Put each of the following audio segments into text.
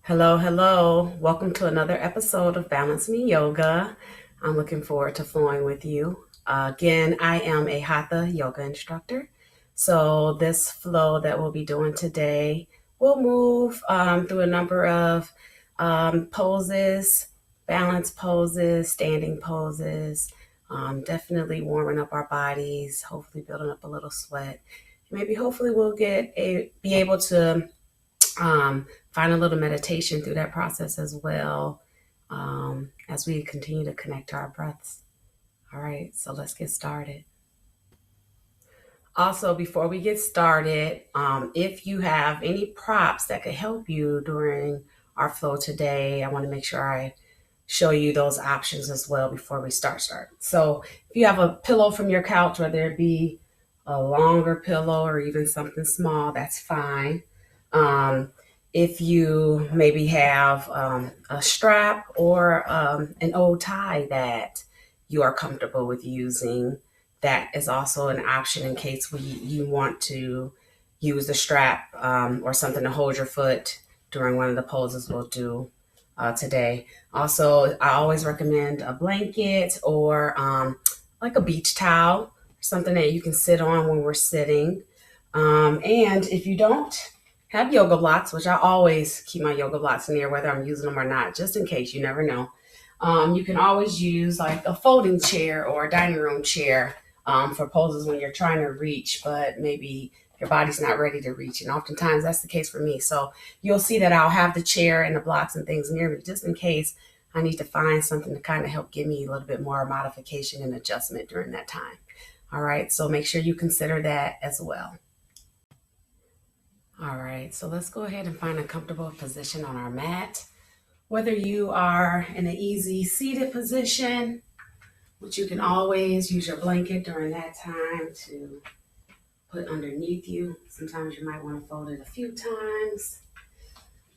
Hello, hello. Welcome to another episode of Balance Me Yoga. I'm looking forward to flowing with you. Again, I am a Hatha yoga instructor. So, this flow that we'll be doing today will move through a number of poses, balance poses, standing poses, definitely warming up our bodies, hopefully building up a little sweat. Maybe hopefully we'll be able to find a little meditation through that process as well, as we continue to connect to our breaths. All right, so let's get started. Also, before we get started, if you have any props that could help you during our flow today, I want to make sure I show you those options as well before we start. So if you have a pillow from your couch, whether it be a longer pillow or even something small, that's fine. Um, if you maybe have a strap or an old tie that you are comfortable with using, that is also an option in case you want to use the strap or something to hold your foot during one of the poses we'll do today. Also, I always recommend a blanket or like a beach towel, something that you can sit on when we're sitting. And if you don't have yoga blocks, which I always keep my yoga blocks near, whether I'm using them or not, just in case, you never know. You can always use like a folding chair or a dining room chair for poses when you're trying to reach, but maybe your body's not ready to reach. And oftentimes that's the case for me. So you'll see that I'll have the chair and the blocks and things near me just in case I need to find something to kind of help give me a little bit more modification and adjustment during that time. All right, so make sure you consider that as well. All right, so let's go ahead and find a comfortable position on our mat. Whether you are in an easy seated position, which you can always use your blanket during that time to put underneath you. Sometimes you might want to fold it a few times.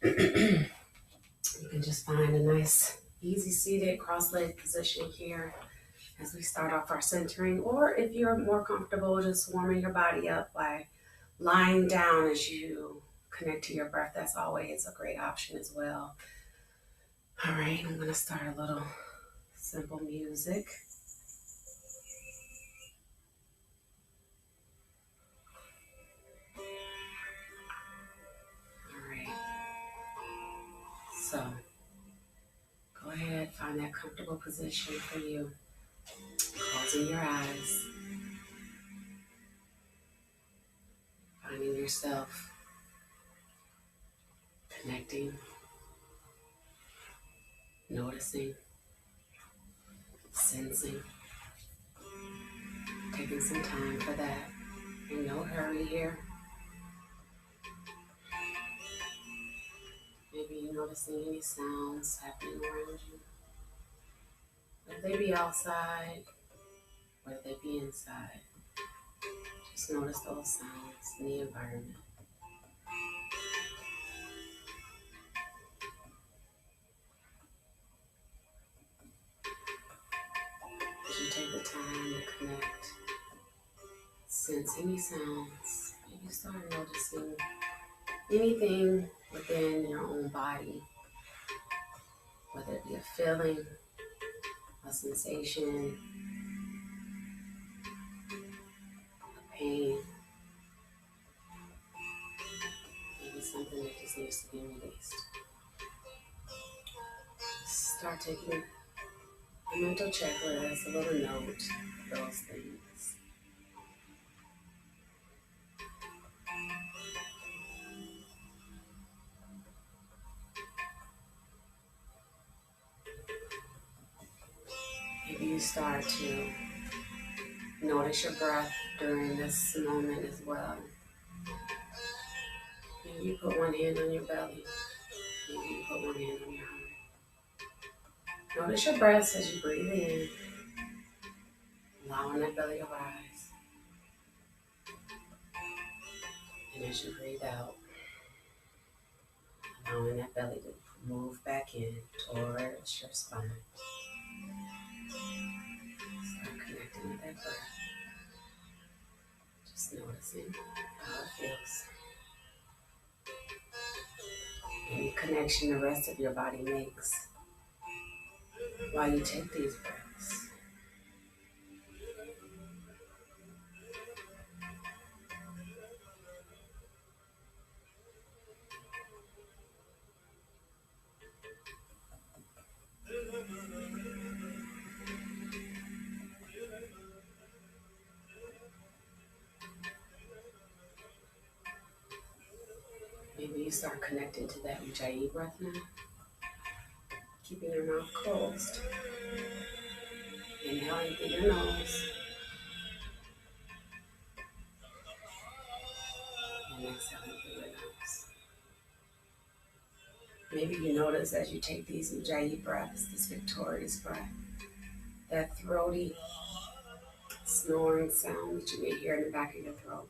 You can just find a nice, easy seated cross-legged position here as we start off our centering. Or if you're more comfortable just warming your body up by lying down as you connect to your breath, that's always a great option as well. All right, I'm going to start a little simple music. All right, so go ahead, find that comfortable position for you. Closing your eyes, finding yourself connecting, noticing, sensing, taking some time for that. And no hurry here. Maybe you're noticing any sounds happening around you. Whether they be outside, whether they be inside. Just notice those sounds in the environment. As you take the time to connect, sense any sounds, maybe start noticing anything within your own body, whether it be a feeling, a sensation, a pain, maybe something that just needs to be released. Start taking a mental checklist, a little note of those things. Maybe you start to notice your breath during this moment as well. Maybe you put one hand on your belly. Maybe you put one hand on your heart. Notice your breath as you breathe in, allowing that belly to rise. And as you breathe out, allowing that belly to move back in towards your spine. Start connecting with that breath. Just noticing how it feels. Any connection the rest of your body makes while you take these breaths. Maybe you start connecting to that Ujjayi breath now, keeping your mouth closed. Inhaling through your nose and exhaling through your nose. Maybe you notice as you take these Ujjayi breaths, this victorious breath, that throaty snoring sound that you may hear in the back of your throat.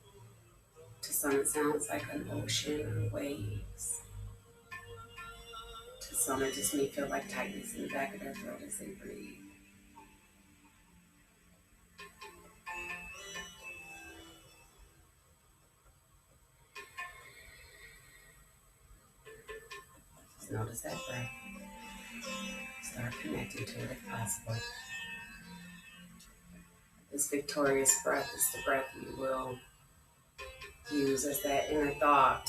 To some it sounds like an ocean or waves. To some it just may feel like tightness in the back of their throat as they breathe. Just notice that breath. Start connecting to it if possible. This victorious breath is the breath you will use as that inner thought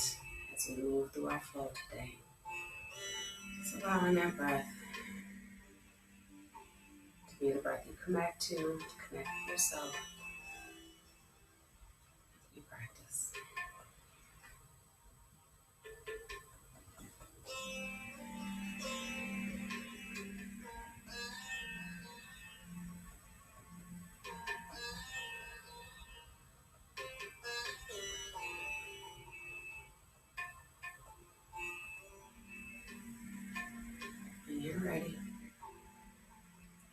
as we move through our flow today. Just allowing that breath to be the breath you connect to connect with yourself as we practice. When you're ready,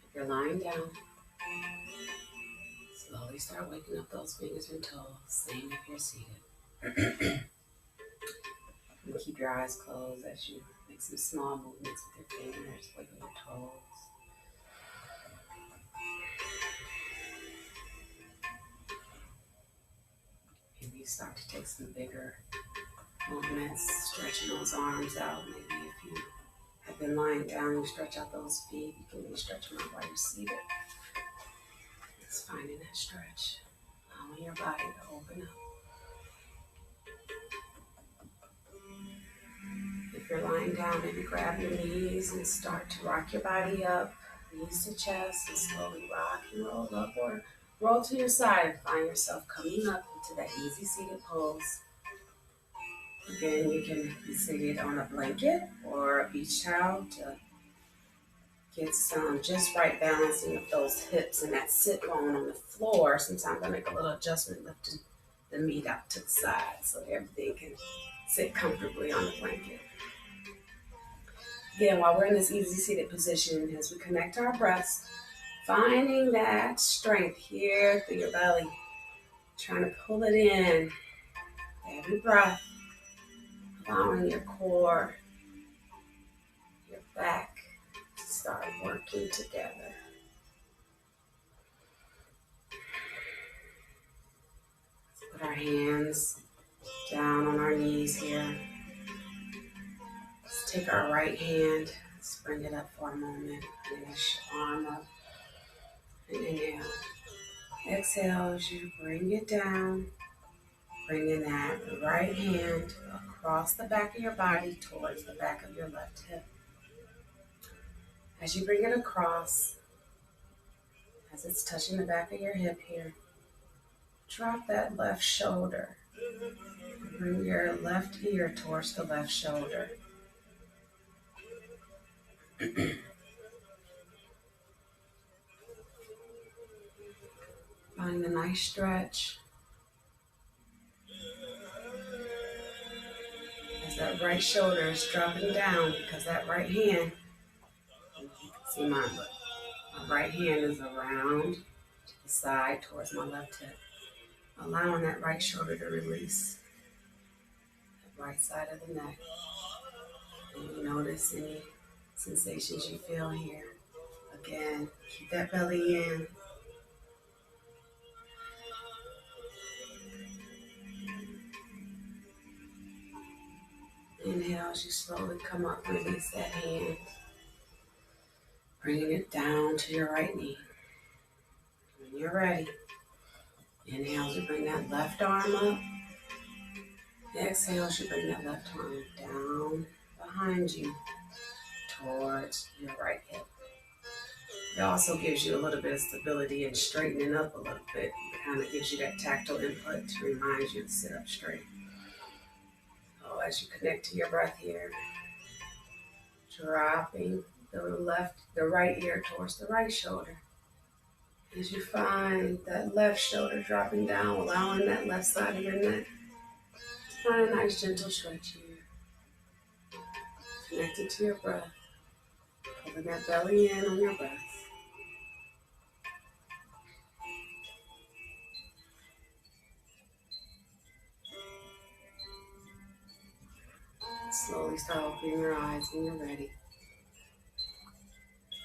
if you're lying down, slowly start waking up those fingers and toes. Same if you're seated. And keep your eyes closed as you make some small movements with your fingers, wiggle your toes. Maybe you start to take some bigger movements, stretching those arms out. Maybe if you have been lying down, you stretch out those feet. You can even stretch them out while you're seated. Just finding that stretch, allowing your body to open up. If you're lying down, maybe grab your knees and start to rock your body up, knees to chest, and slowly rock and roll up or roll to your side and find yourself coming up into that easy seated pose. Again, you can be seated on a blanket or a beach towel to get some just right balancing of those hips and that sit bone on the floor. Sometimes I make a little adjustment, lifting the meat out to the side so that everything can sit comfortably on the blanket. Again, while we're in this easy seated position, as we connect our breaths, finding that strength here through your belly, trying to pull it in every breath, allowing your core, your back to start working together. Let's put our hands down on our knees here. Let's take our right hand, let's bring it up for a moment. Finish arm up and inhale. Exhale as you bring it down, bringing that right hand across the back of your body towards the back of your left hip. As you bring it across, as it's touching the back of your hip here, drop that left shoulder. Bring your left ear towards the left shoulder. Find a nice stretch. As that right shoulder is dropping down, because that right hand, you can see mine, but my right hand is around to the side towards my left hip. Allowing that right shoulder to release the right side of the neck. And you notice any sensations you feel here. Again, keep that belly in. Inhale as you slowly come up, release that hand, bringing it down to your right knee. When you're ready, inhale as you bring that left arm up. Exhale as you bring that left arm down behind you towards your right hip. It also gives you a little bit of stability and straightening up a little bit. It kind of gives you that tactile input to remind you to sit up straight. So as you connect to your breath here, dropping the right ear towards the right shoulder. As you find that left shoulder dropping down, allowing that left side of your neck to find a nice gentle stretch here. Connected to your breath. Pulling that belly in on your breath. Slowly start opening your eyes when you're ready.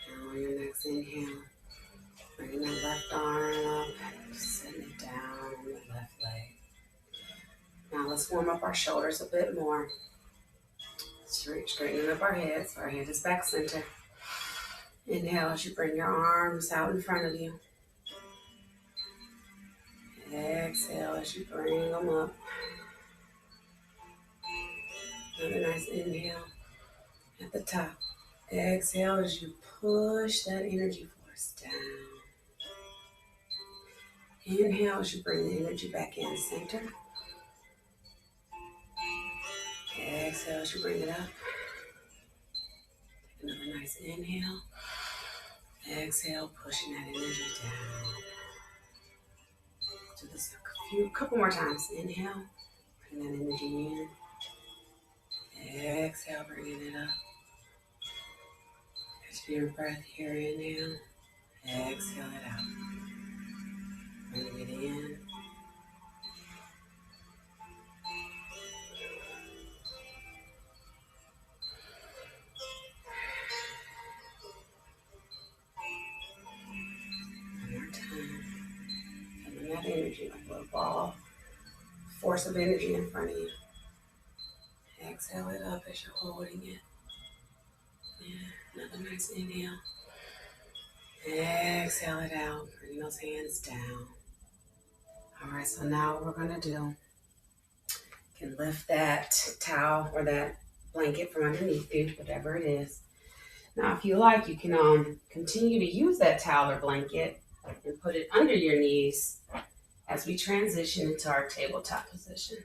Now on your next inhale, bringing that left arm up, setting it down on the left leg. Now let's warm up our shoulders a bit more. Straightening up our head, so our head is back center. Inhale as you bring your arms out in front of you. Exhale as you bring them up. Another nice inhale at the top. Exhale as you push that energy force down. Inhale as you bring the energy back in center. Exhale as you bring it up. Take another nice inhale. Exhale, pushing that energy down. Do this a couple more times. Inhale, bring that energy in. Exhale, bringing it up. Catch your breath here. Inhale. Exhale it out. Bringing it in. One more time. Feeling that energy like a little ball. Force of energy in front of you. Exhale it up as you're holding it. Yeah, another nice inhale. Exhale it out. Bring those hands down. All right, so now what we're going to do, you can lift that towel or that blanket from underneath you, whatever it is. Now, if you like, you can continue to use that towel or blanket and put it under your knees as we transition into our tabletop position.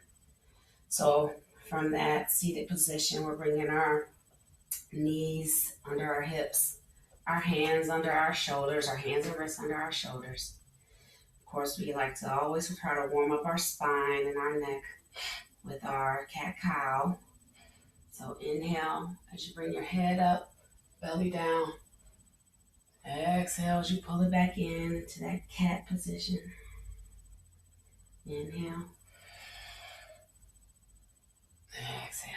So from that seated position, we're bringing our knees under our hips, our hands under our shoulders, our hands and wrists under our shoulders. Of course, we like to always try to warm up our spine and our neck with our cat-cow. So inhale as you bring your head up, belly down. Exhale as you pull it back into that cat position. Inhale. Exhale.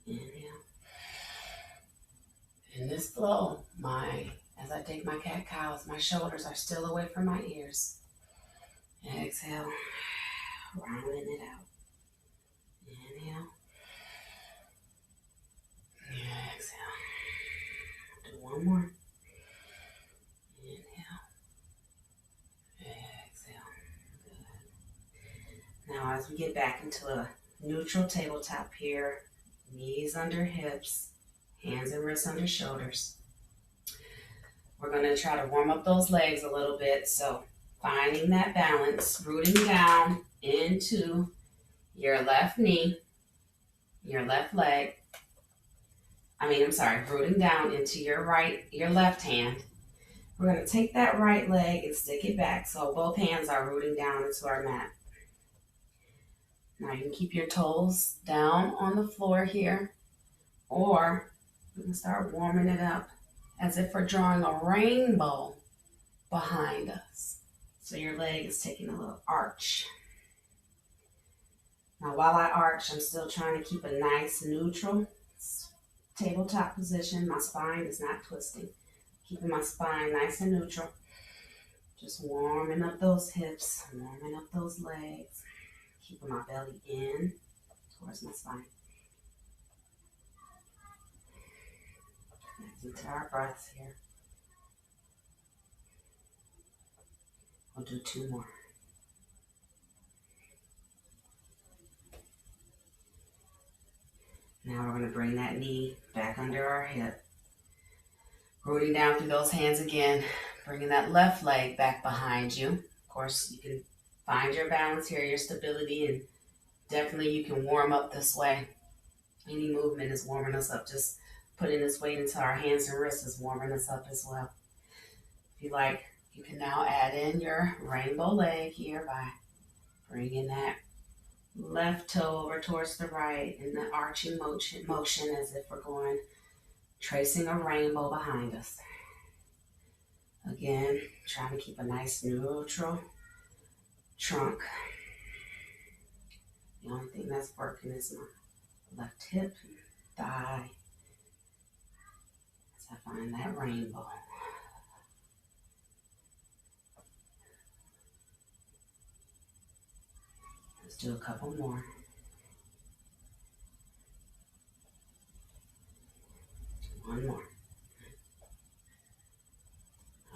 Inhale. In this flow, as I take my cat-cows, my shoulders are still away from my ears. Exhale, rounding it out. Inhale. Exhale. Do one more. Inhale. Exhale. Good. Now as we get back into a neutral tabletop here, knees under hips, hands and wrists under shoulders. We're going to try to warm up those legs a little bit. So finding that balance, rooting down into your left knee, your left leg. Rooting down into your left hand. We're going to take that right leg and stick it back so both hands are rooting down into our mat. Now you can keep your toes down on the floor here, or we can start warming it up as if we're drawing a rainbow behind us. So your leg is taking a little arch. Now while I arch, I'm still trying to keep a nice neutral tabletop position. My spine is not twisting. Keeping my spine nice and neutral. Just warming up those hips, warming up those legs. Keeping my belly in towards my spine. Connecting to our breaths here. We'll do 2 more. Now we're going to bring that knee back under our hip. Rooting down through those hands again. Bringing that left leg back behind you. Of course, you can find your balance here, your stability, and definitely you can warm up this way. Any movement is warming us up. Just putting this weight into our hands and wrists is warming us up as well. If you like, you can now add in your rainbow leg here by bringing that left toe over towards the right in the arching motion as if we're going, tracing a rainbow behind us. Again, trying to keep a nice neutral trunk. The only thing that's working is my left hip and thigh as I find that rainbow. Let's do a couple more. One more.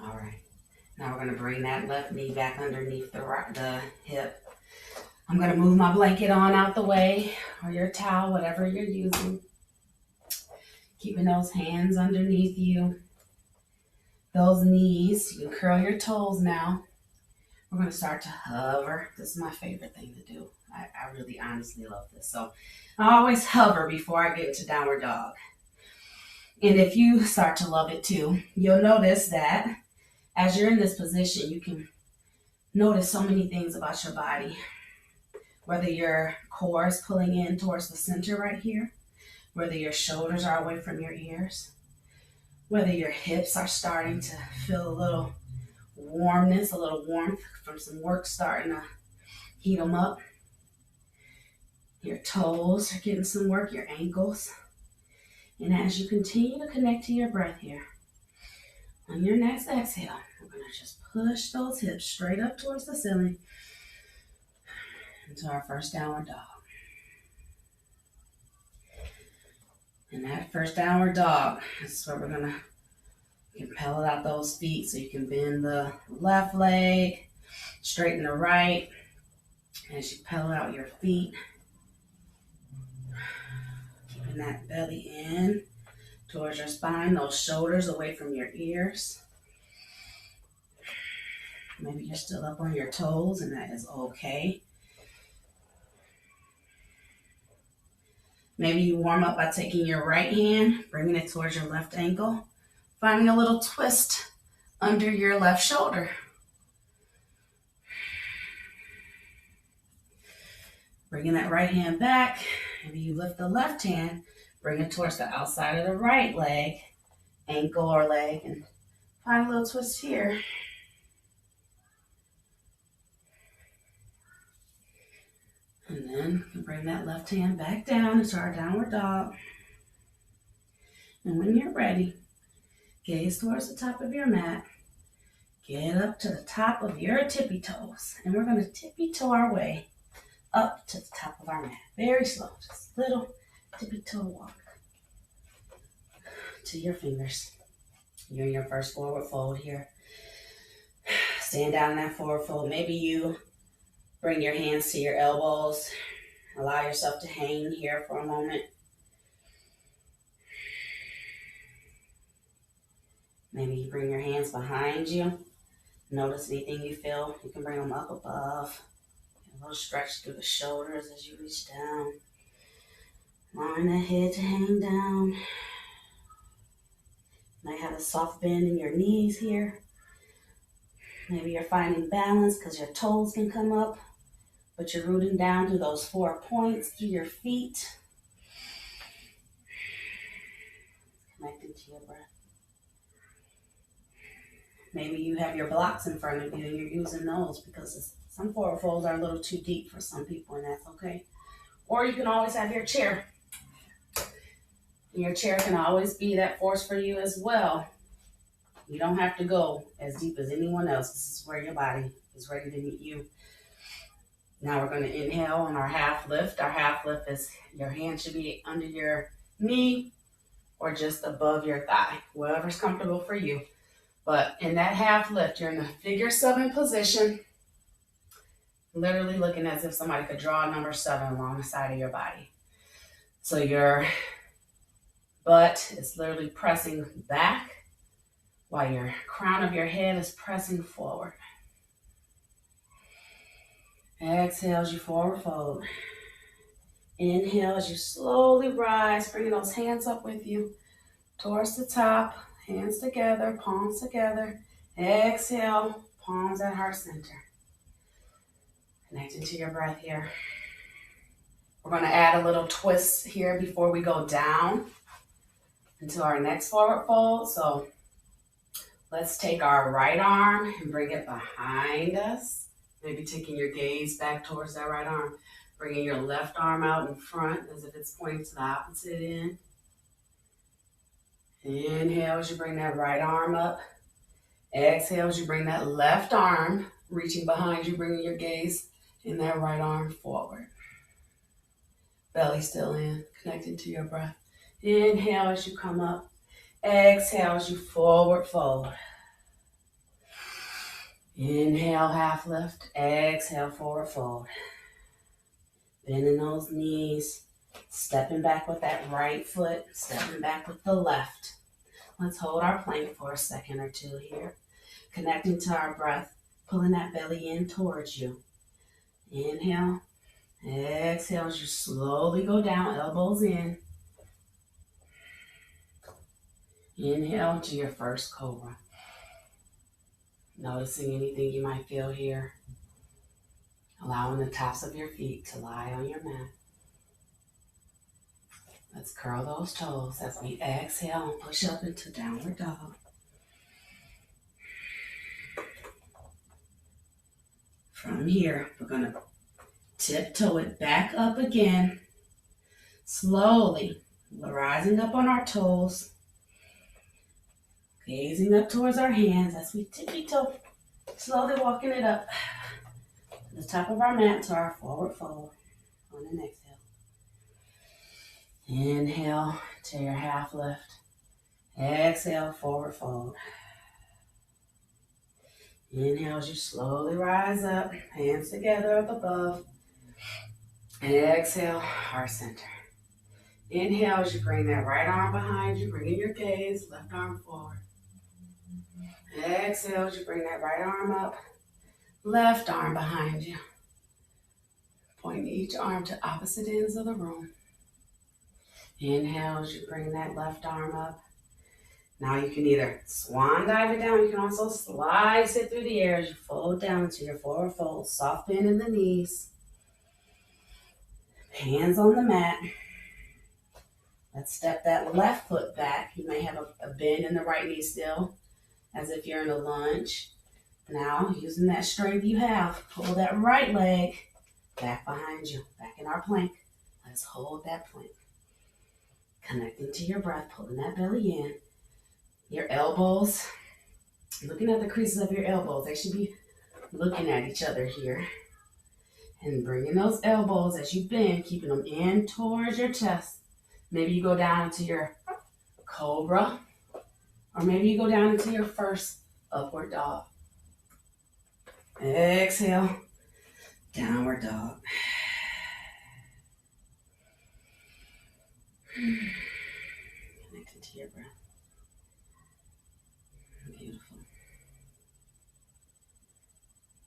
All right. Now we're going to bring that left knee back underneath the hip. I'm going to move my blanket on out the way, or your towel, whatever you're using. Keeping those hands underneath you. Those knees, you can curl your toes now. We're going to start to hover. This is my favorite thing to do. I really honestly love this. So I always hover before I get into downward dog. And if you start to love it too, you'll notice that as you're in this position, you can notice so many things about your body. Whether your core is pulling in towards the center right here, whether your shoulders are away from your ears, whether your hips are starting to feel a little warmness, a little warmth from some work starting to heat them up. Your toes are getting some work, your ankles. And as you continue to connect to your breath here, on your next exhale, we're going to just push those hips straight up towards the ceiling into our first downward dog. And that first downward dog, this is where we're going to pedal out those feet so you can bend the left leg, straighten the right as you pedal out your feet. Keeping that belly in towards your spine, those shoulders away from your ears. Maybe you're still up on your toes, and that is okay. Maybe you warm up by taking your right hand, bringing it towards your left ankle, finding a little twist under your left shoulder. Bringing that right hand back. Maybe you lift the left hand, bring it towards the outside of the right leg, ankle or leg, and find a little twist here. And then you bring that left hand back down into our downward dog. And when you're ready, gaze towards the top of your mat. Get up to the top of your tippy toes. And we're going to tippy toe our way up to the top of our mat. Very slow, just little tippy toe walk to your fingers. You're in your first forward fold here. Stand down in that forward fold. Maybe you bring your hands to your elbows. Allow yourself to hang here for a moment. Maybe you bring your hands behind you. Notice anything you feel. You can bring them up above. A little stretch through the shoulders as you reach down. Allowing the head to hang down. You might have a soft bend in your knees here. Maybe you're finding balance because your toes can come up, but you're rooting down through those 4 points through your feet. Connecting to your breath. Maybe you have your blocks in front of you and you're using those because some forward folds are a little too deep for some people, and that's okay. Or you can always have your chair. Your chair can always be that force for you as well. You don't have to go as deep as anyone else. This is where your body is ready to meet you. Now we're going to inhale on our half lift. Our half lift is your hand should be under your knee or just above your thigh, whatever's comfortable for you. But in that half lift, you're in the figure 7 position, literally looking as if somebody could draw a number 7 along the side of your body. So your butt is literally pressing back while your crown of your head is pressing forward. Exhale as you forward fold. Inhale as you slowly rise, bringing those hands up with you towards the top, hands together, palms together. Exhale, palms at heart center. Connecting to your breath here. We're going to add a little twist here before we go down into our next forward fold. So let's take our right arm and bring it behind us. Maybe taking your gaze back towards that right arm. Bringing your left arm out in front as if it's pointing to the opposite end. Inhale as you bring that right arm up. Exhale as you bring that left arm, reaching behind you, bringing your gaze in that right arm forward. Belly still in, connecting to your breath. Inhale as you come up. Exhale as you forward fold. Inhale, half lift. Exhale, forward fold. Bending those knees. Stepping back with that right foot. Stepping back with the left. Let's hold our plank for a second or two here. Connecting to our breath. Pulling that belly in towards you. Inhale. Exhale as you slowly go down. Elbows in. Inhale to your first cobra. Noticing anything you might feel here. Allowing the tops of your feet to lie on your mat. Let's curl those toes as we exhale and push up into downward dog. From here, we're going to tiptoe it back up again. Slowly rising up on our toes. Gazing up towards our hands as we tippy-toe. Slowly walking it up to the top of our mat to our forward fold on an exhale. Inhale to your half lift. Exhale, forward fold. Inhale as you slowly rise up, hands together up above. Exhale, heart center. Inhale as you bring that right arm behind you, bringing your gaze, left arm forward. Exhale as you bring that right arm up, left arm behind you. Pointing each arm to opposite ends of the room. Inhale as you bring that left arm up. Now you can either swan dive it down, you can also slice it through the air as you fold down into your forward fold. Soft bend in the knees. Hands on the mat. Let's step that left foot back. You may have a bend in the right knee still, as if you're in a lunge. Now, using that strength you have, pull that right leg back behind you, back in our plank. Let's hold that plank. Connecting to your breath, pulling that belly in. Your elbows, looking at the creases of your elbows. They should be looking at each other here. And bringing those elbows as you bend, keeping them in towards your chest. Maybe you go down into your cobra, or maybe you go down into your first upward dog. Exhale, downward dog. Connecting to your breath. Beautiful.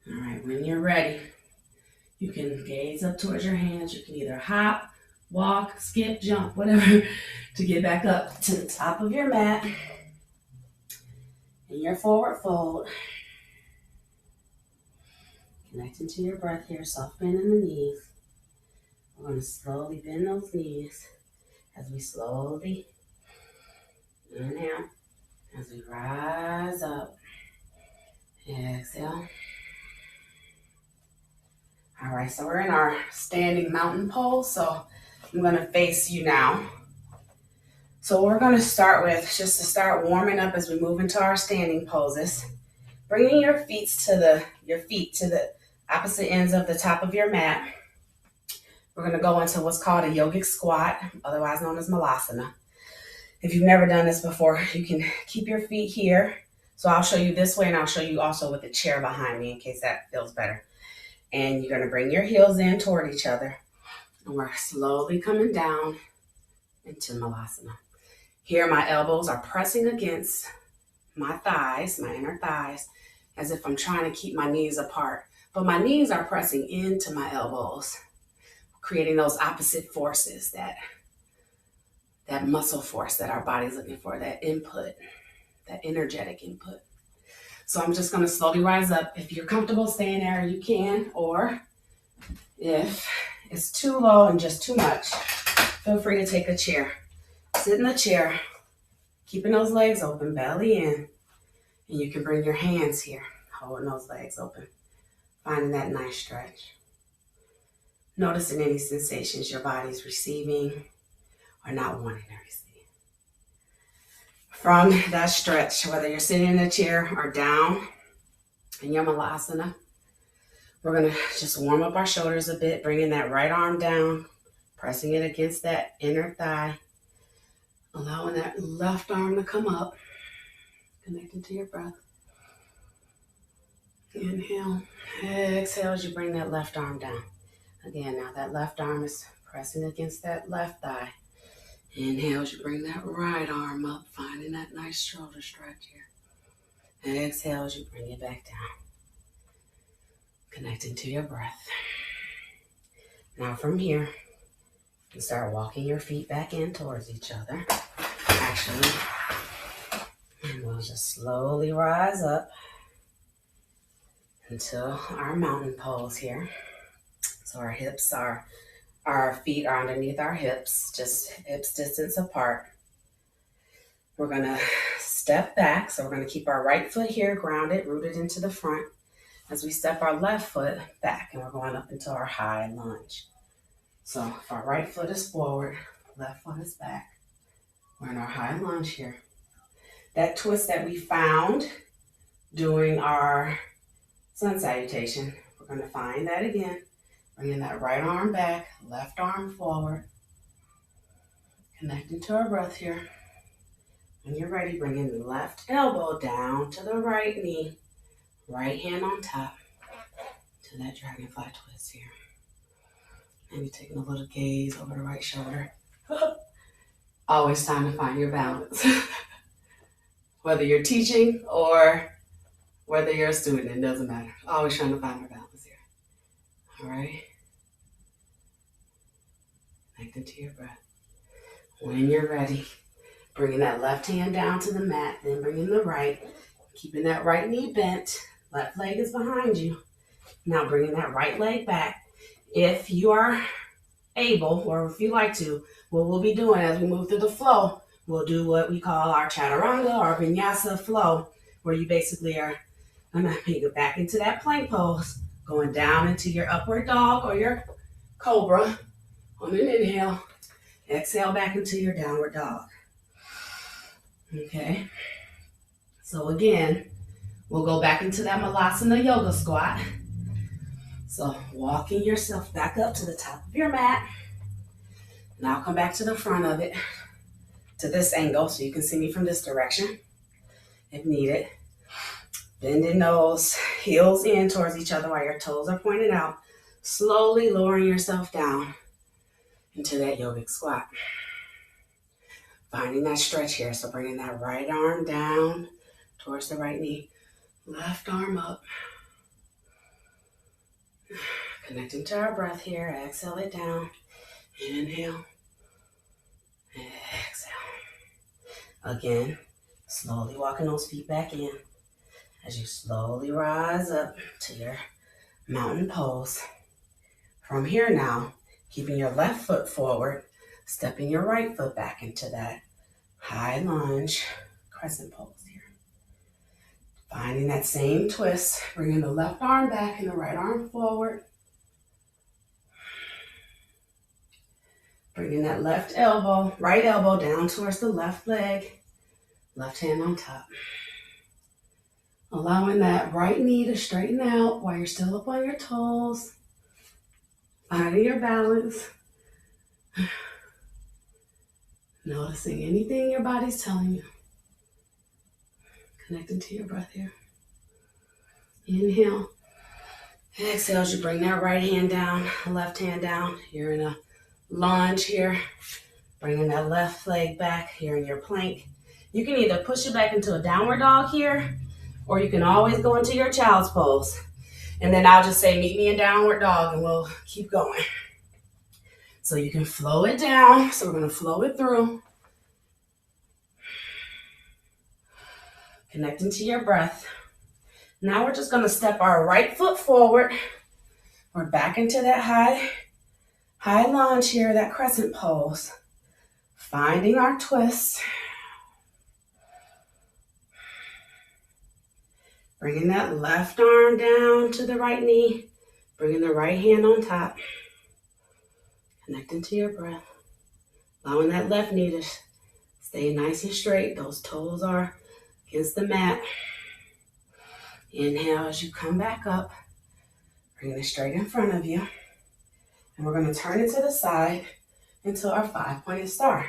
All right, when you're ready, you can gaze up towards your hands. You can either hop, walk, skip, jump, whatever, to get back up to the top of your mat. In your forward fold. Connecting to your breath here, soft bend in the knees. We're going to slowly bend those knees as we slowly inhale, as we rise up. Exhale. All right, so we're in our standing mountain pose, so I'm going to face you now. So what we're going to start with, just to start warming up as we move into our standing poses, bringing your feet to the opposite ends of the top of your mat. We're going to go into what's called a yogic squat, otherwise known as malasana. If you've never done this before, you can keep your feet here. So I'll show you this way, and I'll show you also with the chair behind me in case that feels better. And you're going to bring your heels in toward each other. And we're slowly coming down into malasana. Here, my elbows are pressing against my thighs, my inner thighs, as if I'm trying to keep my knees apart. But my knees are pressing into my elbows, creating those opposite forces, that muscle force that our body's looking for, that input, that energetic input. So I'm just going to slowly rise up. If you're comfortable staying there, you can, or if it's too low and just too much, feel free to take a chair. Sit in the chair, keeping those legs open, belly in, and you can bring your hands here, holding those legs open, finding that nice stretch. Noticing any sensations your body's receiving or not wanting to receive. From that stretch, whether you're sitting in a chair or down in your malasana, we're going to just warm up our shoulders a bit, bringing that right arm down, pressing it against that inner thigh, allowing that left arm to come up, connecting to your breath. Inhale, exhale as you bring that left arm down. Again, now that left arm is pressing against that left thigh. Inhale as you bring that right arm up, finding that nice shoulder stretch here. Exhale as you bring it back down, connecting to your breath. Now from here, you start walking your feet back in towards each other. Actually, and we'll just slowly rise up until our mountain pose here. So our feet are underneath our hips, just hips distance apart. We're gonna step back. So we're gonna keep our right foot here grounded, rooted into the front, as we step our left foot back, and we're going up into our high lunge. So if our right foot is forward, left foot is back, we're in our high lunge here. That twist that we found doing our sun salutation, we're going to find that again. Bringing that right arm back, left arm forward. Connecting to our breath here. When you're ready, bringing the left elbow down to the right knee. Right hand on top to that dragonfly twist here. Maybe taking a little gaze over the right shoulder. Always time to find your balance. Whether you're teaching or whether you're a student, it doesn't matter. Always trying to find our balance here. All right. Connecting to your breath. When you're ready, bringing that left hand down to the mat, then bringing the right, keeping that right knee bent. Left leg is behind you. Now bringing that right leg back. If you are able, or if you like to, what we'll be doing as we move through the flow, we'll do what we call our chaturanga or vinyasa flow, where you basically are going to make it back into that plank pose, going down into your upward dog or your cobra on an inhale. Exhale back into your downward dog. Okay. So again, we'll go back into that malasana yoga squat. So walking yourself back up to the top of your mat. Now come back to the front of it, to this angle, so you can see me from this direction if needed. Bending those heels in towards each other while your toes are pointed out. Slowly lowering yourself down into that yogic squat. Finding that stretch here. So bringing that right arm down towards the right knee. Left arm up. Connecting to our breath here. Exhale it down. Inhale. Exhale. Again, slowly walking those feet back in as you slowly rise up to your mountain pose. From here now, keeping your left foot forward, stepping your right foot back into that high lunge crescent pose here. Finding that same twist, bringing the left arm back and the right arm forward. Bringing that right elbow down towards the left leg, left hand on top. Allowing that right knee to straighten out while you're still up on your toes. Finding your balance. Noticing anything your body's telling you. Connecting to your breath here. Inhale. Exhale as you bring that right hand down, left hand down. You're in a lunge here. Bringing that left leg back here in your plank. You can either push it back into a downward dog here, or you can always go into your child's pose. And then I'll just say, meet me in downward dog, and we'll keep going. So you can flow it down. So we're going to flow it through. Connecting to your breath. Now we're just going to step our right foot forward. We're back into that high lunge here, that crescent pose. Finding our twist. Bringing that left arm down to the right knee. Bringing the right hand on top. Connecting to your breath. Allowing that left knee to stay nice and straight. Those toes are against the mat. Inhale as you come back up. Bring it straight in front of you. And we're going to turn it to the side into our 5-pointed star.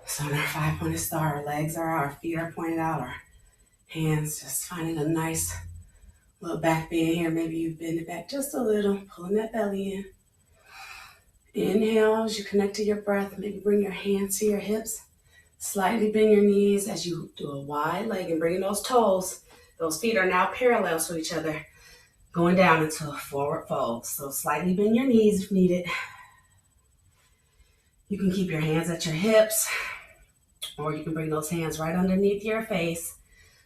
So in our 5-pointed star, our legs are out, our feet are pointed out, our hands just finding a nice little back bend here. Maybe you bend it back just a little, pulling that belly in. Inhale as you connect to your breath. Maybe bring your hands to your hips. Slightly bend your knees as you do a wide leg and bringing those toes. Those feet are now parallel to each other, going down into a forward fold. So slightly bend your knees if needed. You can keep your hands at your hips, or you can bring those hands right underneath your face,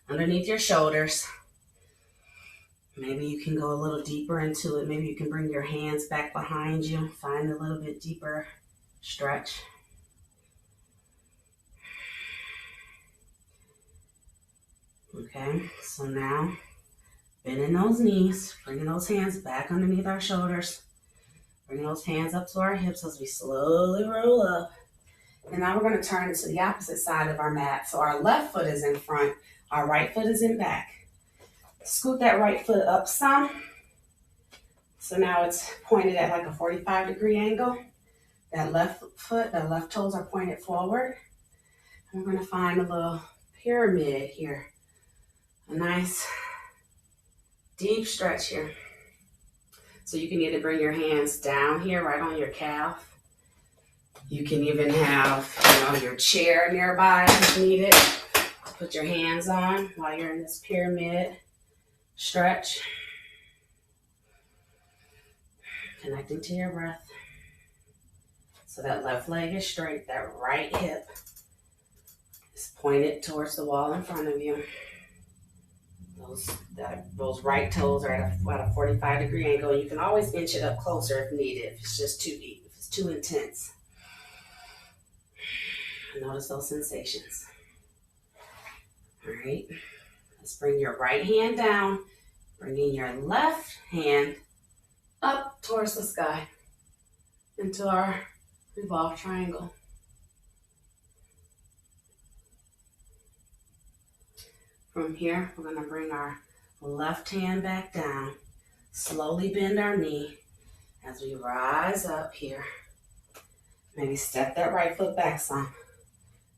underneath your shoulders. Maybe you can go a little deeper into it. Maybe you can bring your hands back behind you. Find a little bit deeper stretch. Okay, so now bending those knees, bringing those hands back underneath our shoulders. Bring those hands up to our hips as we slowly roll up. And now we're going to turn it to the opposite side of our mat. So our left foot is in front, our right foot is in back. Scoot that right foot up some. So now it's pointed at like a 45-degree angle. That left foot, the left toes are pointed forward. And we're going to find a little pyramid here. A nice deep stretch here. So you can either bring your hands down here right on your calf. You can even have, your chair nearby if needed to put your hands on while you're in this pyramid stretch. Connecting to your breath. So that left leg is straight, that right hip is pointed towards the wall in front of you. Those right toes are at a 45-degree angle. You can always inch it up closer if needed, if it's just too deep, if it's too intense. Notice those sensations. All right, let's bring your right hand down, bringing your left hand up towards the sky into our revolved triangle. From here, we're going to bring our left hand back down, slowly bend our knee as we rise up here. Maybe step that right foot back some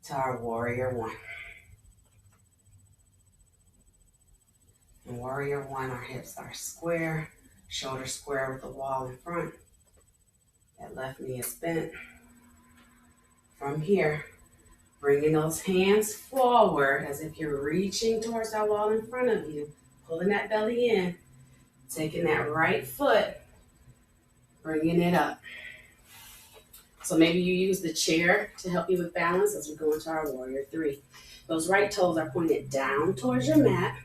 to our warrior one. In warrior one, our hips are square, shoulders square with the wall in front. That left knee is bent. From here, bringing those hands forward as if you're reaching towards that wall in front of you, pulling that belly in, taking that right foot, bringing it up. So maybe you use the chair to help you with balance as we go into our warrior three. Those right toes are pointed down towards your mat.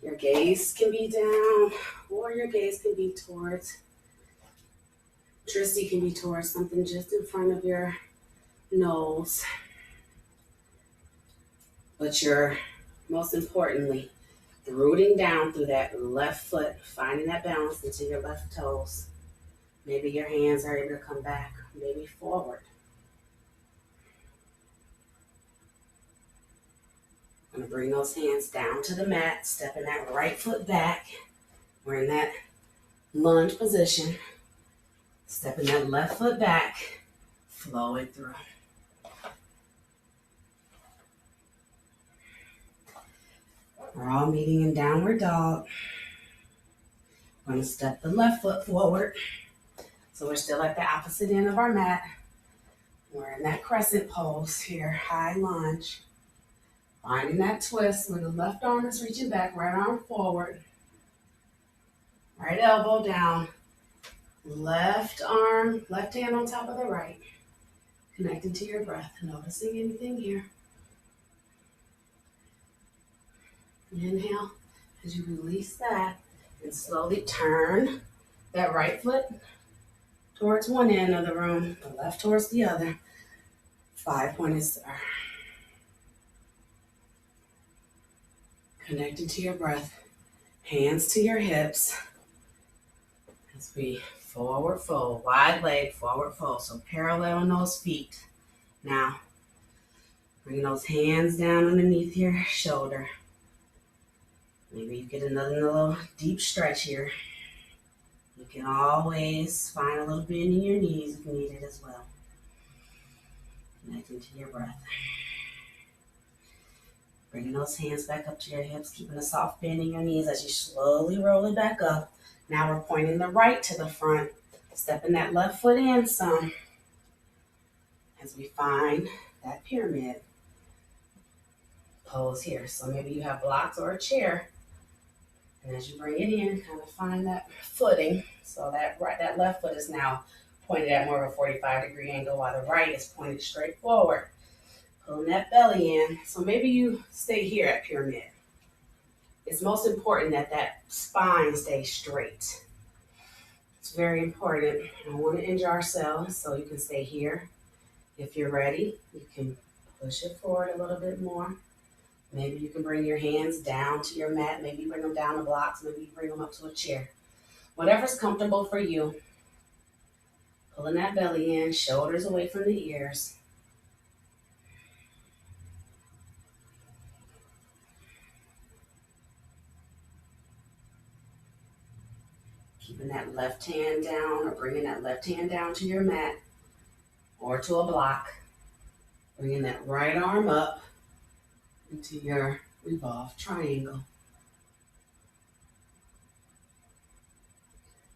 Your gaze can be down, or your gaze can be towards, Tristy can be towards something just in front of your nose. But you're, most importantly, rooting down through that left foot, finding that balance into your left toes. Maybe your hands are able to come back, maybe forward. I'm gonna bring those hands down to the mat, stepping that right foot back. We're in that lunge position. Stepping that left foot back, flow it through. We're all meeting in downward dog. We're going to step the left foot forward. So we're still at the opposite end of our mat. We're in that crescent pose here, high lunge. Finding that twist where the left arm is reaching back, right arm forward. Right elbow down. Left arm, left hand on top of the right. Connecting to your breath. Noticing anything here. Inhale as you release that, and slowly turn that right foot towards one end of the room, the left towards the other. 5-pointed star. Connecting to your breath. Hands to your hips. As we forward fold, wide leg, forward fold. So parallel on those feet. Now, bring those hands down underneath your shoulder. Maybe you get another little deep stretch here. You can always find a little bend in your knees if you need it as well. Connecting to your breath. Bringing those hands back up to your hips, keeping a soft bend in your knees as you slowly roll it back up. Now we're pointing the right to the front, stepping that left foot in some as we find that pyramid pose here. So maybe you have blocks or a chair. And as you bring it in, kind of find that footing. So that left foot is now pointed at more of a 45-degree angle while the right is pointed straight forward. Pulling that belly in. So maybe you stay here at pyramid. It's most important that that spine stays straight. It's very important. I don't want to injure ourselves, so you can stay here. If you're ready, you can push it forward a little bit more. Maybe you can bring your hands down to your mat. Maybe you bring them down the blocks. Maybe you bring them up to a chair. Whatever's comfortable for you. Pulling that belly in, shoulders away from the ears. Keeping that left hand down or bringing that left hand down to your mat or to a block. Bringing that right arm up into your revolved triangle.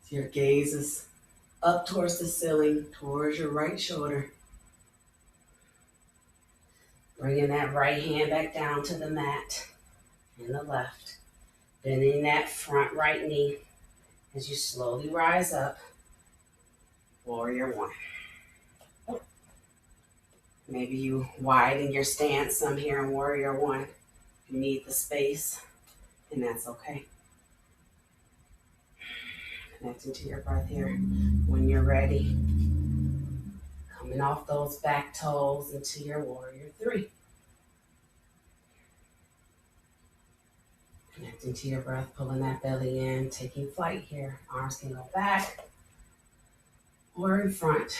So your gaze is up towards the ceiling, towards your right shoulder. Bringing that right hand back down to the mat and the left. Bending that front right knee as you slowly rise up. Warrior one. Maybe you widen your stance some here in Warrior one. You need the space, and that's okay. Connecting to your breath here. When you're ready, coming off those back toes into your Warrior three. Connecting to your breath, pulling that belly in, taking flight here. Arms can go back or in front.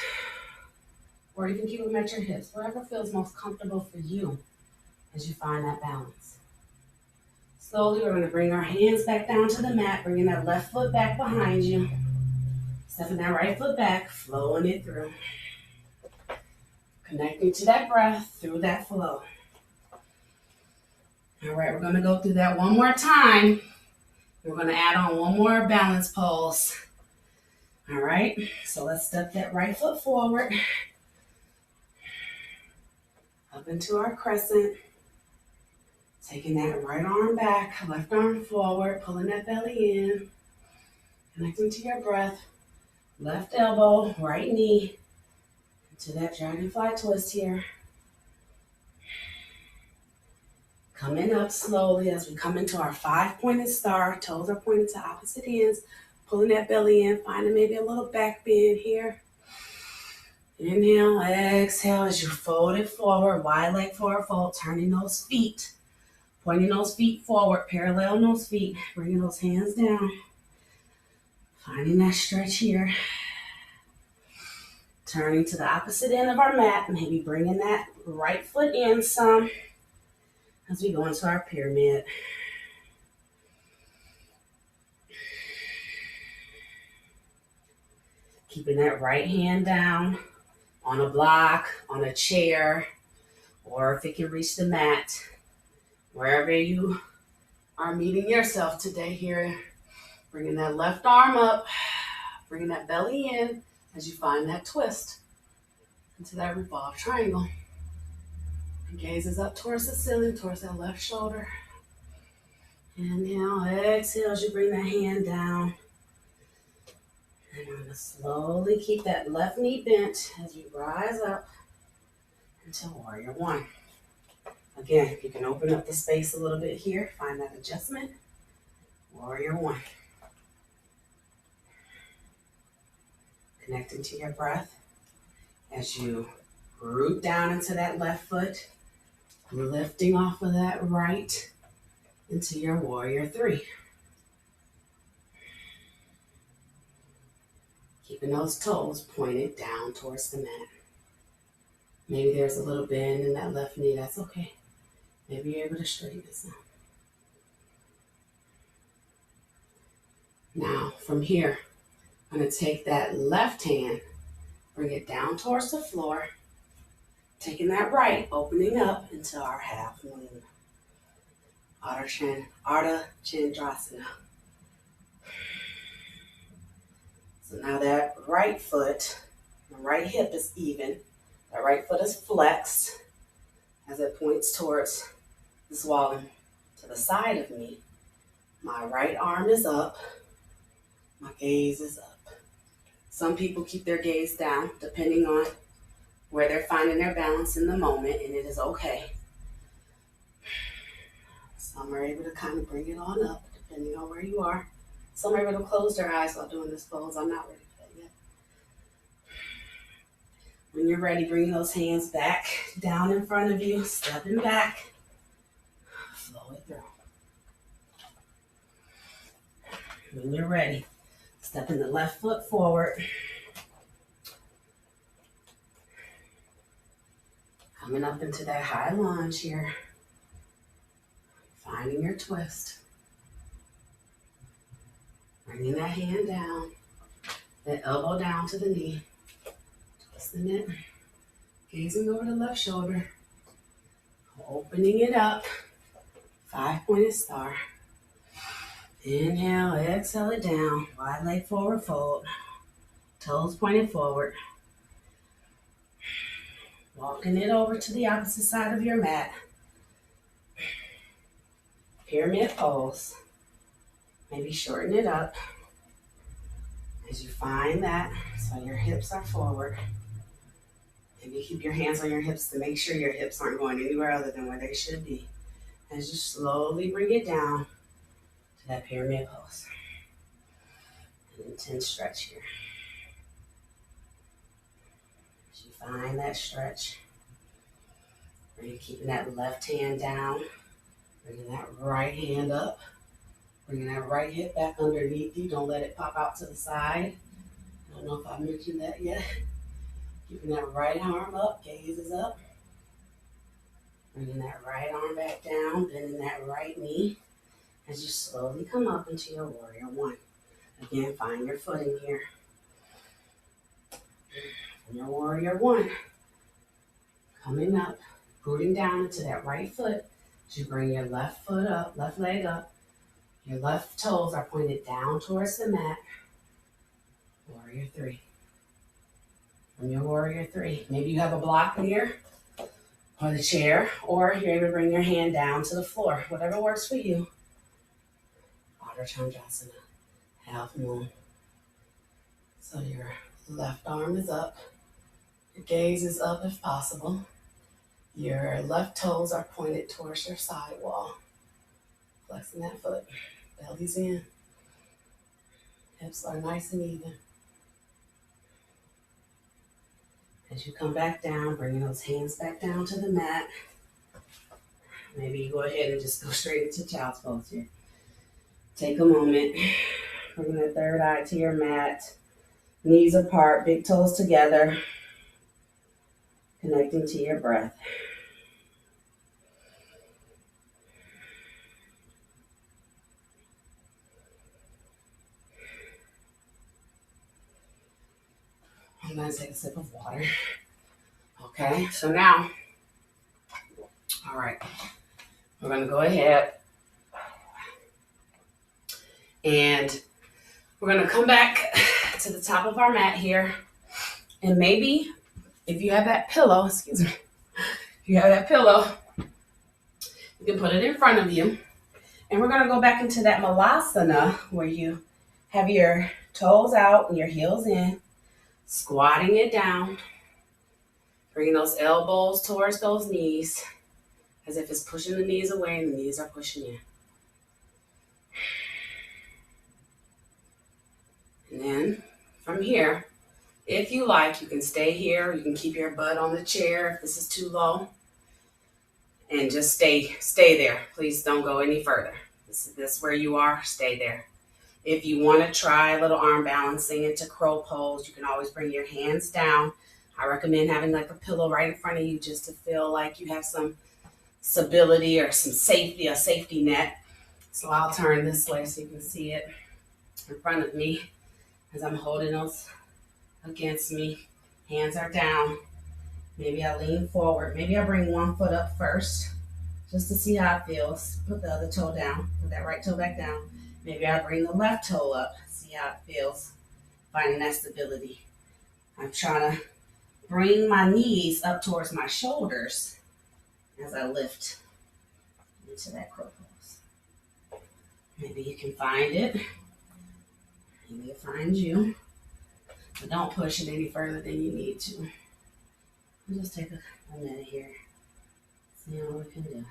Or you can keep them at your hips, wherever feels most comfortable for you as you find that balance. Slowly, we're going to bring our hands back down to the mat, bringing that left foot back behind you. Stepping that right foot back, flowing it through. Connecting to that breath through that flow. All right, we're going to go through that one more time. We're going to add on one more balance pose. All right, so let's step that right foot forward. Up into our crescent. Taking that right arm back, left arm forward, pulling that belly in. Connecting to your breath. Left elbow, right knee. Into that dragonfly twist here. Coming up slowly as we come into our 5-pointed star. Toes are pointed to opposite ends. Pulling that belly in, finding maybe a little back bend here. Inhale, exhale as you fold it forward, wide leg forward fold, turning those feet, pointing those feet forward, parallel those feet, bringing those hands down, finding that stretch here. Turning to the opposite end of our mat, maybe bringing that right foot in some as we go into our pyramid. Keeping that right hand down on a block, on a chair, or if it can reach the mat, wherever you are meeting yourself today here. Bringing that left arm up, bringing that belly in as you find that twist into that revolved triangle. And gazes up towards the ceiling, towards that left shoulder. Inhale, exhale as you bring that hand down. And I'm going to slowly keep that left knee bent as you rise up into Warrior One. Again, you can open up the space a little bit here, find that adjustment. Warrior One. Connecting to your breath as you root down into that left foot, lifting off of that right into your Warrior Three. Keeping those toes pointed down towards the mat. Maybe there's a little bend in that left knee, that's okay. Maybe you're able to straighten this out. Now, from here, I'm going to take that left hand, bring it down towards the floor, taking that right, opening up into our half moon. Ardha Chandrasana. So now that right foot, the right hip is even. That right foot is flexed as it points towards this wall to the side of me. My right arm is up. My gaze is up. Some people keep their gaze down depending on where they're finding their balance in the moment, and it is okay. Some are able to kind of bring it on up depending on where you are. Some are able to close their eyes while doing this pose. I'm not ready for that yet. When you're ready, bring those hands back down in front of you, stepping back. Flow it through. When you're ready, stepping the left foot forward. Coming up into that high lunge here. Finding your twist. Bringing that hand down. That elbow down to the knee. Twisting it. Gazing over the left shoulder. Opening it up. 5-pointed star. Inhale, exhale it down. Wide leg forward fold. Toes pointed forward. Walking it over to the opposite side of your mat. Pyramid pose. Maybe shorten it up as you find that so your hips are forward. Maybe keep your hands on your hips to make sure your hips aren't going anywhere other than where they should be. As you slowly bring it down to that pyramid pose. An intense stretch here. As you find that stretch, you're keeping that left hand down, bringing that right hand up, bringing that right hip back underneath you. Don't let it pop out to the side. I don't know if I mentioned that yet. Keeping that right arm up, gaze is up. Bringing that right arm back down, bending that right knee as you slowly come up into your Warrior One. Again, find your footing here. From your Warrior One, coming up, rooting down into that right foot as you bring your left foot up, left leg up. Your left toes are pointed down towards the mat. Warrior Three. From your Warrior Three, maybe you have a block here or the chair, or you're able to bring your hand down to the floor, whatever works for you. Ardha Chandrasana, half moon. So your left arm is up, your gaze is up if possible. Your left toes are pointed towards your side wall. Flexing that foot, belly's in. Hips are nice and even. As you come back down, bringing those hands back down to the mat. Maybe you go ahead and just go straight into child's pose here. Take a moment, bring the third eye to your mat. Knees apart, big toes together. Connecting to your breath. I'm gonna take a sip of water. Okay, so now, all right, we're gonna go ahead and we're gonna come back to the top of our mat here. And maybe if you have that pillow, excuse me, if you have that pillow, you can put it in front of you. And we're gonna go back into that malasana where you have your toes out and your heels in, squatting it down, bringing those elbows towards those knees as if it's pushing the knees away and the knees are pushing in. And then from here, if you like, you can stay here. You can keep your butt on the chair if this is too low. And just stay there. Please don't go any further. This is where you are. Stay there. If you want to try a little arm balancing into crow pose, you can always bring your hands down. I recommend having like a pillow right in front of you just to feel like you have some stability or some safety, a safety net. So I'll turn this way so you can see it in front of me as I'm holding those against me. Hands are down. Maybe I lean forward. Maybe I bring one foot up first just to see how it feels. Put the other toe down. Put that right toe back down. Maybe I bring the left toe up. See how it feels. Finding that stability. I'm trying to bring my knees up towards my shoulders as I lift into that crow pose. Maybe you can find it. Maybe it finds you. But don't push it any further than you need to. I'll just take a minute here. See what we can do.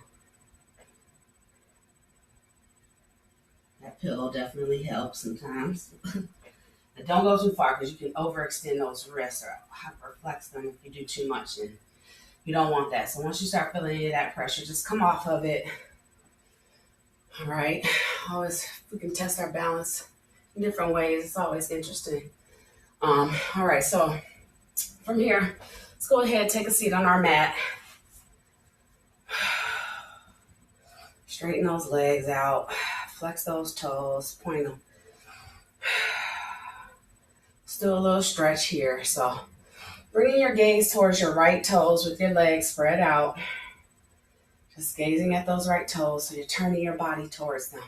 That pillow definitely helps sometimes. But don't go too far because you can overextend those wrists or hyperflex them if you do too much. And you don't want that. So once you start feeling any of that pressure, just come off of it. All right. Always, we can test our balance in different ways. It's always interesting. All right. So from here, let's go ahead and take a seat on our mat. Straighten those legs out. Flex those toes. Point them. Let's do a little stretch here. So bringing your gaze towards your right toes with your legs spread out. Just gazing at those right toes so you're turning your body towards them.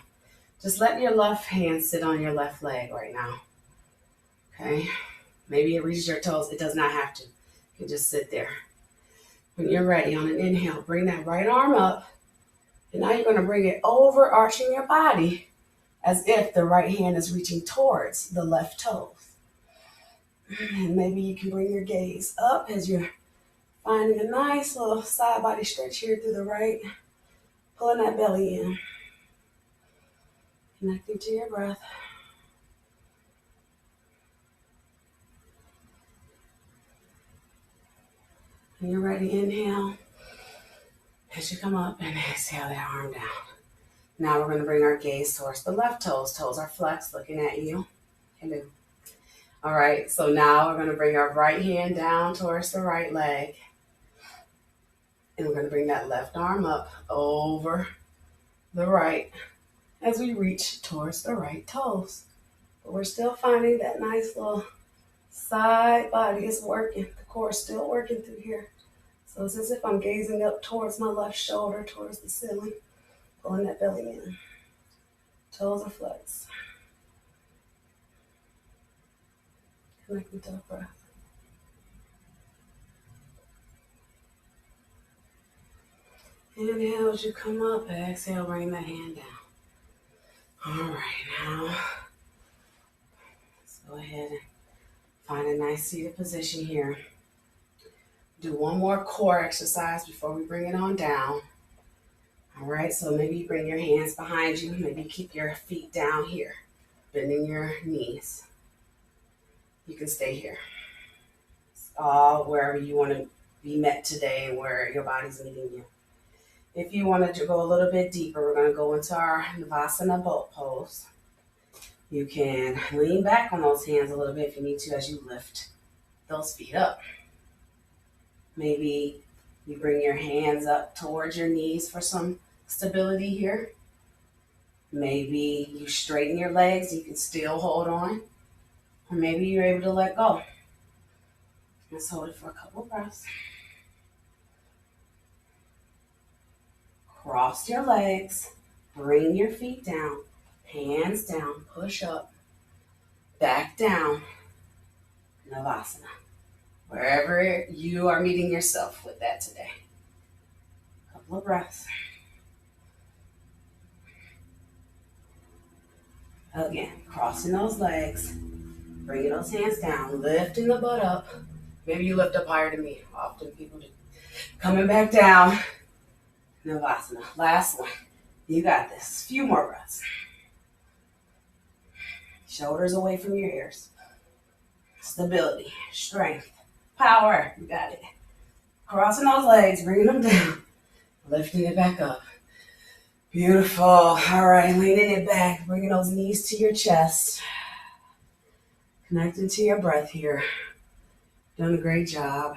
Just let your left hand sit on your left leg right now. Okay? Maybe it reaches your toes. It does not have to. You can just sit there. When you're ready, on an inhale, bring that right arm up. And now you're going to bring it over, arching your body as if the right hand is reaching towards the left toes. And maybe you can bring your gaze up as you're finding a nice little side body stretch here through the right. Pulling that belly in. Connecting to your breath. When you're ready, inhale. As you come up and exhale that arm down. Now we're going to bring our gaze towards the left toes. Toes are flexed, looking at you. Hello. All right, so now we're going to bring our right hand down towards the right leg. And we're going to bring that left arm up over the right as we reach towards the right toes. But we're still finding that nice little side body is working. The core is still working through here. So it's as if I'm gazing up towards my left shoulder, towards the ceiling, pulling that belly in. Toes are flexed. Connecting to the breath. Inhale as you come up, exhale, bring that hand down. All right, now let's go ahead and find a nice seated position here. Do one more core exercise before we bring it on down. All right, so maybe you bring your hands behind you. Maybe keep your feet down here, bending your knees. You can stay here. Wherever you want to be met today and where your body's meeting you. If you wanted to go a little bit deeper, we're going to go into our Navasana boat pose. You can lean back on those hands a little bit if you need to as you lift those feet up. Maybe you bring your hands up towards your knees for some stability here. Maybe you straighten your legs, you can still hold on. Or maybe you're able to let go. Let's hold it for a couple of breaths. Cross your legs. Bring your feet down. Hands down. Push up. Back down. Navasana. Wherever you are meeting yourself with that today. Couple of breaths. Again, crossing those legs. Bringing those hands down. Lifting the butt up. Maybe you lift up higher than me. Often people do. Coming back down. Navasana. Last one. You got this. Few more breaths. Shoulders away from your ears. Stability. Strength. Power. You got it. Crossing those legs. Bringing them down. Lifting it back up. Beautiful. All right. Leaning it back. Bringing those knees to your chest. Connecting to your breath here. Doing a great job.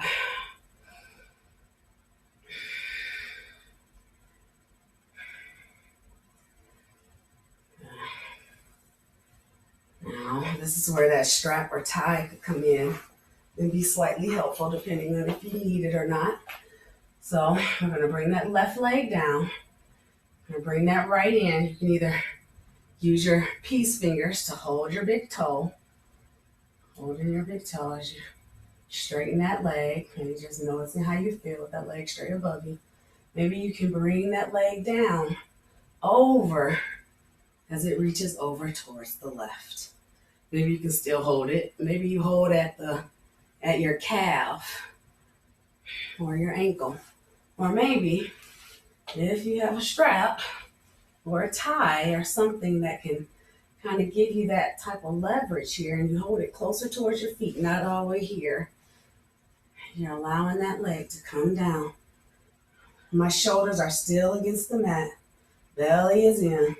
Now, this is where that strap or tie could come in and be slightly helpful depending on if you need it or not. So I'm going to bring that left leg down. I'm going to bring that right in. You can either use your peace fingers to hold your big toe. Holding your big toe as you straighten that leg. And you just noticing how you feel with that leg straight above you. Maybe you can bring that leg down over as it reaches over towards the left. Maybe you can still hold it. Maybe you hold at your calf or your ankle. Or maybe if you have a strap or a tie or something that can kind of give you that type of leverage here, and you hold it closer towards your feet, not all the way here. You're allowing that leg to come down. My shoulders are still against the mat. Belly is in.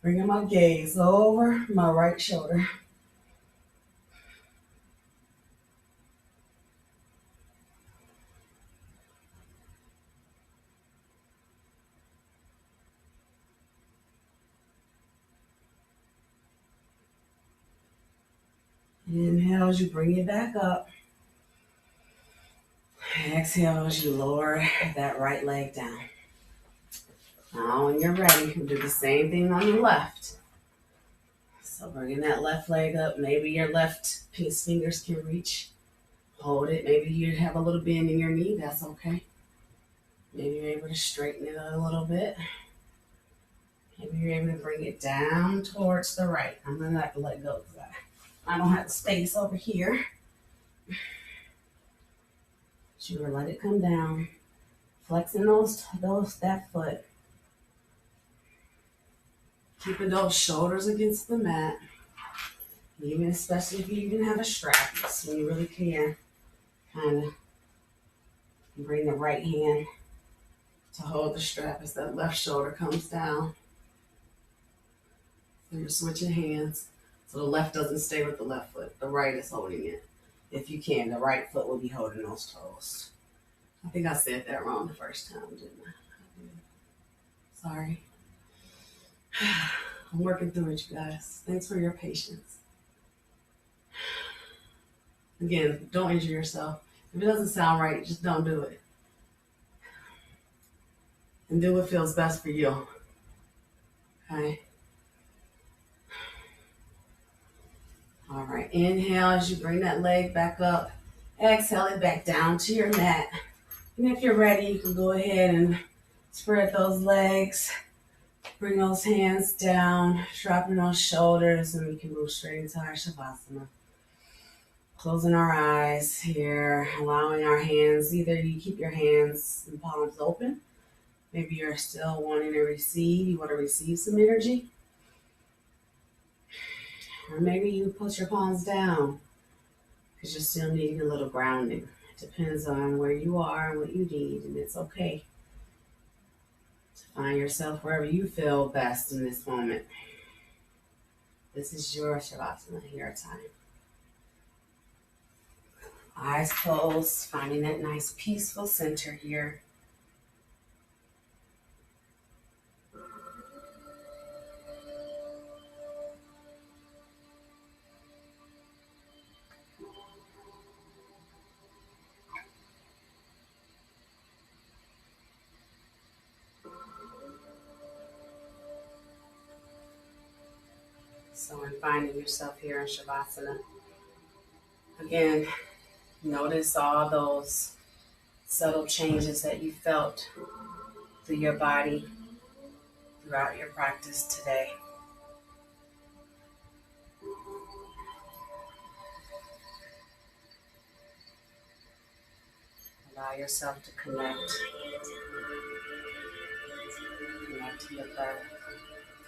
Bringing my gaze over my right shoulder. Inhale as you bring it back up. Exhale as you lower that right leg down. Now when you're ready, we'll do the same thing on the left. So bringing that left leg up. Maybe your left fingers can reach. Hold it. Maybe you have a little bend in your knee. That's okay. Maybe you're able to straighten it a little bit. Maybe you're able to bring it down towards the right. I'm going to have to let go because I don't have the space over here. Sure, let it come down. Flexing that foot. Keeping those shoulders against the mat. Even especially if you even have a strap, so you really can kind of bring the right hand to hold the strap as that left shoulder comes down. So you're switching hands. So the left doesn't stay with the left foot. The right is holding it. If you can, the right foot will be holding those toes. I think I said that wrong the first time, didn't I? Sorry. I'm working through it, you guys. Thanks for your patience. Again, don't injure yourself. If it doesn't sound right, just don't do it. And do what feels best for you. Okay? All right. Inhale as you bring that leg back up. Exhale it back down to your mat. And if you're ready, you can go ahead and spread those legs. Bring those hands down, dropping those shoulders, and we can move straight into our Shavasana. Closing our eyes here, allowing our hands, either you keep your hands and palms open. Maybe you're still wanting to receive, you want to receive some energy. Or maybe you put your palms down because you're still needing a little grounding. It depends on where you are and what you need, and it's okay to find yourself wherever you feel best in this moment. This is your Shavasana, your time. Eyes closed, finding that nice peaceful center here. So in finding yourself here in Shavasana, again, notice all those subtle changes that you felt through your body throughout your practice today. Allow yourself to connect to your breath,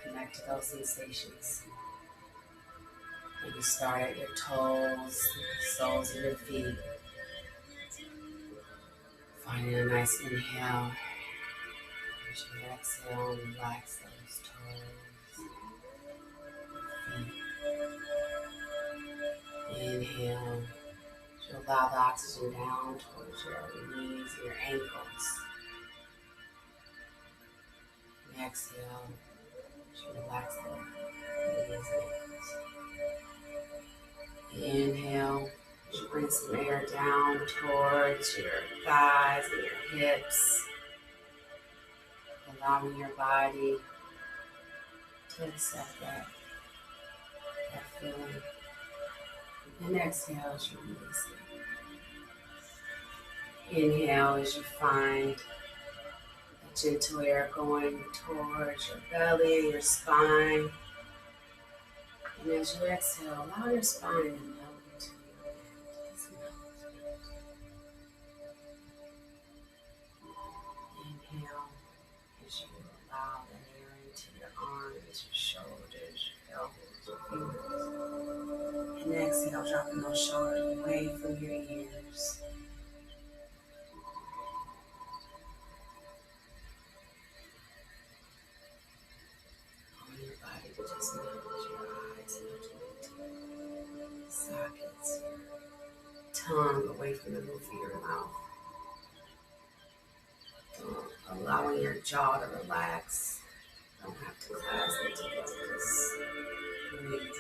connect to those sensations. Maybe start at your toes, soles of your feet. Finding a nice inhale. As you exhale, relax those toes, feet. Inhale. To allow the oxygen down towards your knees and your ankles. And exhale. To relax the knees and ankles. Inhale. To bring some air down towards your thighs and your hips. Allowing your body to accept that feeling. And exhale as you release it. Inhale as you find a gentle air going towards your belly and your spine. And as you exhale, allow your spine to melt into your head. Just melt. Inhale as you allow that air into your arms, your shoulders, your elbows, your fingers. And exhale, dropping those shoulders away from your ears. Allowing your body to just melt, your eyes melt into sockets, your tongue away from the roof of your mouth. Allowing your jaw to relax. Don't have to clasp it together. Just breathe.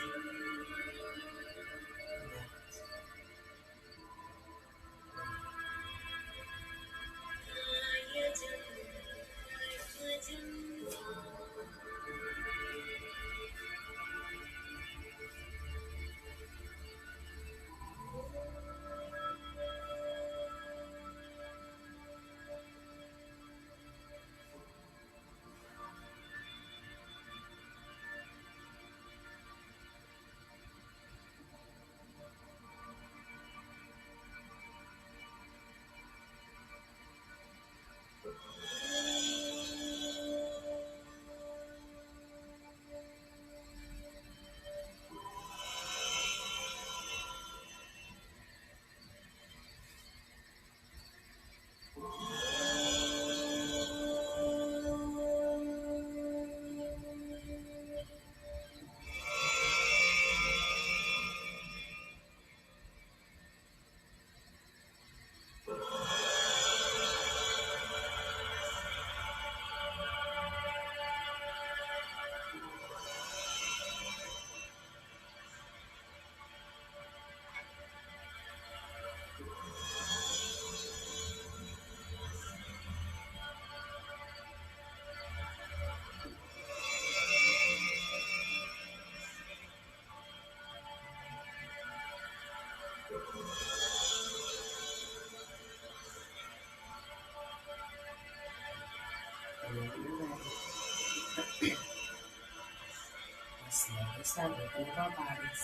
Let's slowly start looking at our bodies.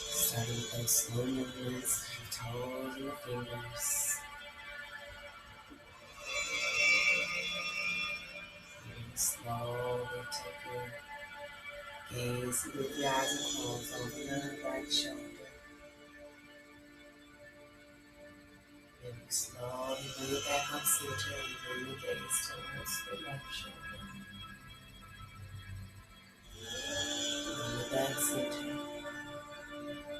Starting with those slow movements, your toes and your fingers. And slowly take your gaze, with your eyes are closed, over your right shoulder. And you slowly bring it back up center and bring the gaze towards the left shoulder. Bring it back center.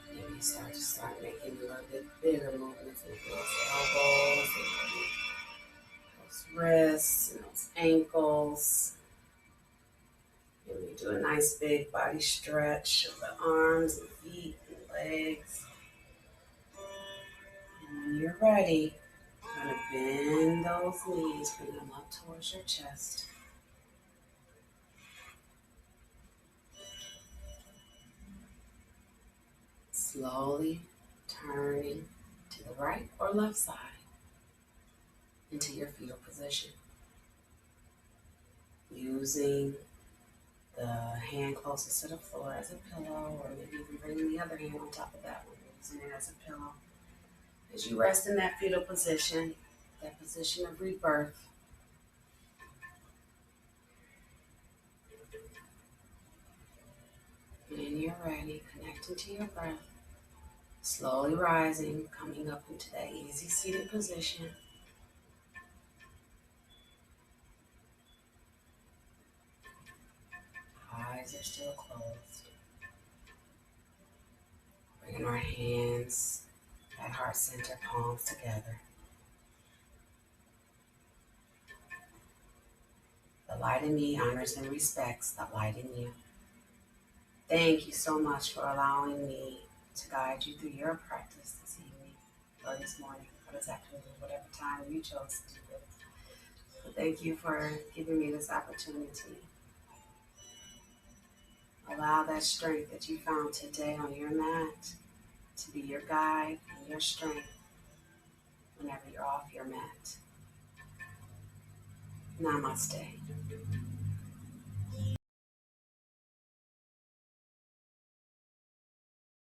And you start making a little bit bigger movements with those elbows and those wrists and those ankles. And we do a nice big body stretch of the arms and feet and legs. And when you're ready, you're going to bend those knees, bring them up towards your chest. Slowly turning to the right or left side into your fetal position. Using the hand closest to the floor as a pillow, or maybe even bringing the other hand on top of that one, using it as a pillow. As you rest in that fetal position, that position of rebirth, when you're ready, connecting to your breath, slowly rising, coming up into that easy seated position. Eyes are still closed. Bringing our hands at heart center, palms together. The light in me honors and respects the light in you. Thank you so much for allowing me to guide you through your practice this evening, or this morning, or this afternoon, whatever time you chose to do it. So thank you for giving me this opportunity. Allow that strength that you found today on your mat to be your guide and your strength whenever you're off your mat. Namaste.